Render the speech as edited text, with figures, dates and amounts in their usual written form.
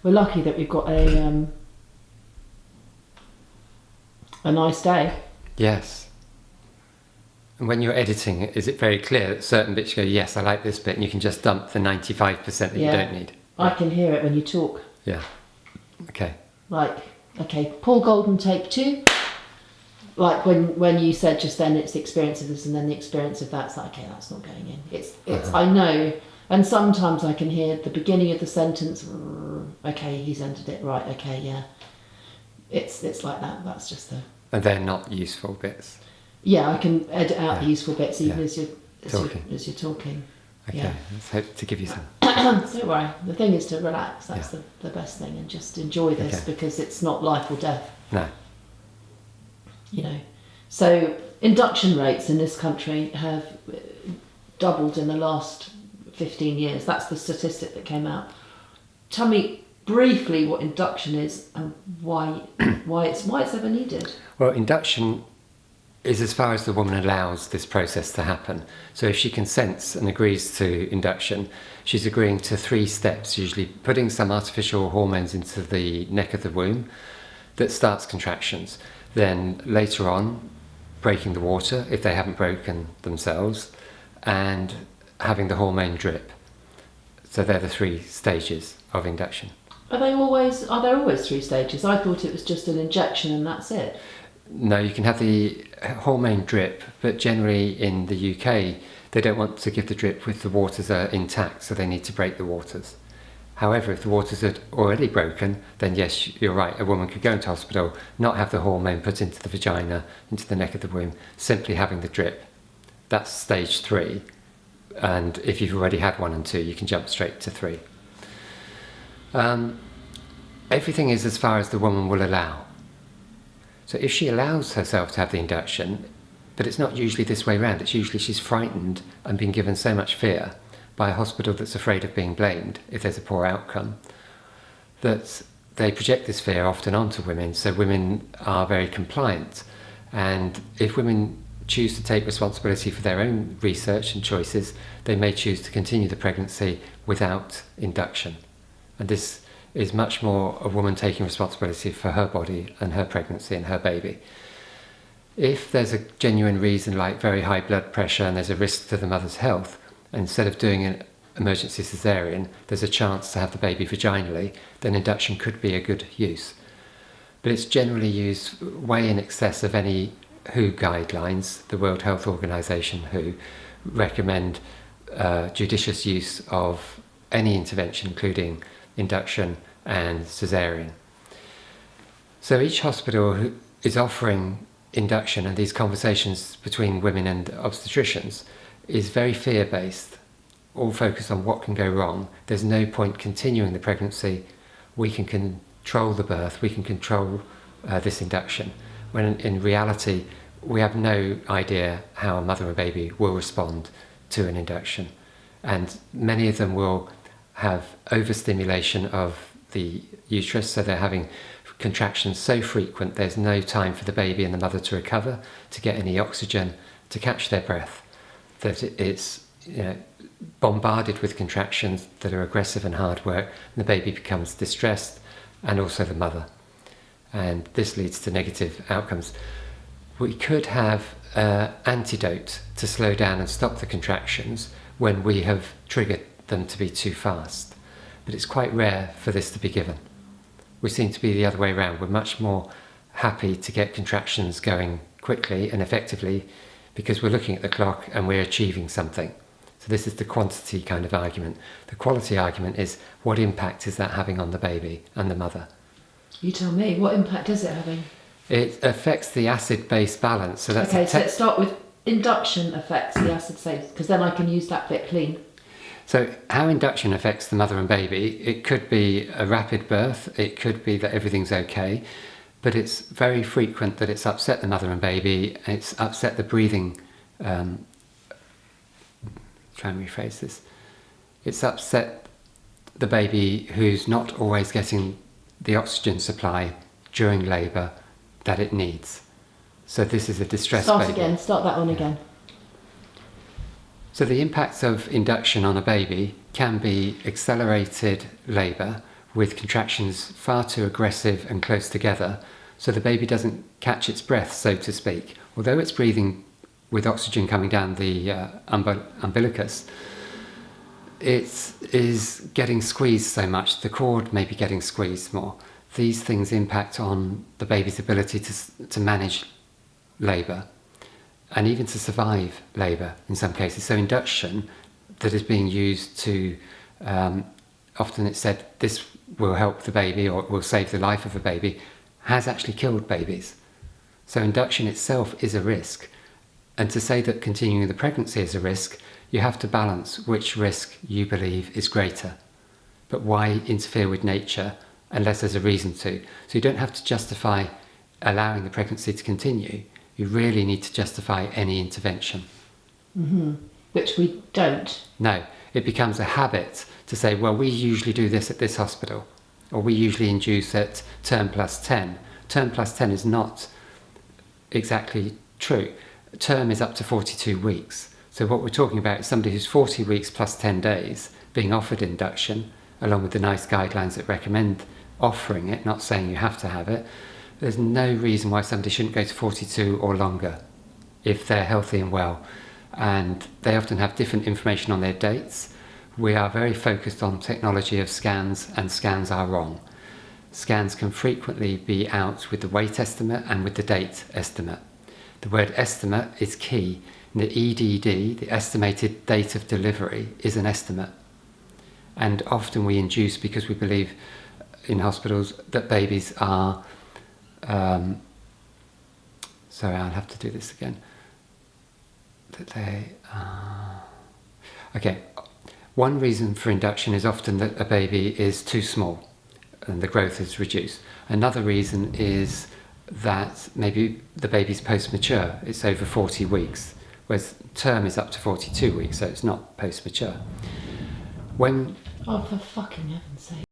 we're lucky that we've got a nice day. Yes. And when you're editing, is it very clear that certain bits you go, yes, I like this bit, and you can just dump the 95% that you don't need? I can hear it when you talk. Yeah. Okay. Like, okay, Paul Golden take 2. Like when you said just then, it's the experience of this and then the experience of that. It's like, okay, that's not going in. It's I know, and sometimes I can hear the beginning of the sentence. Okay, he's entered it right. Okay, yeah. It's like that. That's just the. And they're not useful bits. Yeah, I can edit out the useful bits even as you're talking. Okay, Yeah. let's hope to give you some. Don't worry. The thing is to relax. That's the best thing, and just enjoy this because it's not life or death. No. You know, so induction rates in this country have doubled in the last 15 years. That's the statistic that came out. Tell me briefly what induction is and why it's ever needed. Well, induction is as far as the woman allows this process to happen. So if she consents and agrees to induction, she's agreeing to 3 steps, usually putting some artificial hormones into the neck of the womb that starts contractions. Then later on, breaking the water if they haven't broken themselves, and having the hormone drip. So they're the 3 stages of induction. Are there always 3 stages? I thought it was just an injection and that's it. No, you can have the hormone drip, but generally in the UK, they don't want to give the drip with the waters are intact, so they need to break the waters. However, if the waters are already broken, then yes, you're right, a woman could go into hospital, not have the hormone put into the vagina, into the neck of the womb, simply having the drip. That's stage 3. And if you've already had 1 and 2, you can jump straight to 3. Everything is as far as the woman will allow. So if she allows herself to have the induction, but it's not usually this way round, it's usually she's frightened and been given so much fear by a hospital that's afraid of being blamed if there's a poor outcome, that they project this fear often onto women, so women are very compliant. And if women choose to take responsibility for their own research and choices, they may choose to continue the pregnancy without induction. And this is much more a woman taking responsibility for her body and her pregnancy and her baby. If there's a genuine reason like very high blood pressure and there's a risk to the mother's health, instead of doing an emergency caesarean, there's a chance to have the baby vaginally, then induction could be a good use. But it's generally used way in excess of any WHO guidelines. The World Health Organization, WHO, recommend judicious use of any intervention, including induction and caesarean. So each hospital is offering induction, and these conversations between women and obstetricians is very fear-based, all focused on what can go wrong. There's no point continuing the pregnancy. We can control the birth, we can control this induction, when in reality we have no idea how a mother and baby will respond to an induction. And many of them will have overstimulation of the uterus, so they're having contractions so frequent there's no time for the baby and the mother to recover, to get any oxygen, to catch their breath, that it's bombarded with contractions that are aggressive and hard work, and the baby becomes distressed, and also the mother. And this leads to negative outcomes. We could have an antidote to slow down and stop the contractions when we have triggered them to be too fast. But it's quite rare for this to be given. We seem to be the other way around. We're much more happy to get contractions going quickly and effectively because we're looking at the clock and we're achieving something. So this is the quantity kind of argument. The quality argument is, what impact is that having on the baby and the mother? You tell me, what impact is it having? It affects the acid-base balance. So that's okay, so let's start with induction affects the acid base, because then I can use that bit clean. So how induction affects the mother and baby, it could be a rapid birth, it could be that everything's okay, but it's very frequent that it's upset the mother and baby, and it's upset the breathing, try and rephrase this, it's upset the baby who's not always getting the oxygen supply during labour that it needs. So this is a distressed baby. Start that one again. So the impacts of induction on a baby can be accelerated labour, with contractions far too aggressive and close together, so the baby doesn't catch its breath, so to speak. Although it's breathing with oxygen coming down the umbilicus, it is getting squeezed so much, the cord may be getting squeezed more. These things impact on the baby's ability to manage labour and even to survive labour in some cases. So induction that is being used to, often it's said this will help the baby or will save the life of a baby, has actually killed babies. So induction itself is a risk. And to say that continuing the pregnancy is a risk, you have to balance which risk you believe is greater. But why interfere with nature unless there's a reason to? So you don't have to justify allowing the pregnancy to continue. You really need to justify any intervention. Mm-hmm. Which we don't. No, it becomes a habit to say, well, we usually do this at this hospital, or we usually induce at term plus 10. Term plus 10 is not exactly true. Term is up to 42 weeks. So what we're talking about is somebody who's 40 weeks plus 10 days being offered induction, along with the NICE guidelines that recommend offering it, not saying you have to have it. There's no reason why somebody shouldn't go to 42 or longer if they're healthy and well. And they often have different information on their dates. We are very focused on technology of scans, and scans are wrong. Scans can frequently be out with the weight estimate and with the date estimate. The word estimate is key. The EDD, the estimated date of delivery, is an estimate. And often we induce because we believe in hospitals that babies are... sorry, I'll have to do this again. That they are... Okay, one reason for induction is often that a baby is too small and the growth is reduced. Another reason is that maybe the baby's post-mature, it's over 40 weeks, whereas term is up to 42 weeks, so it's not post-mature. When... Oh, for fucking heaven's sake.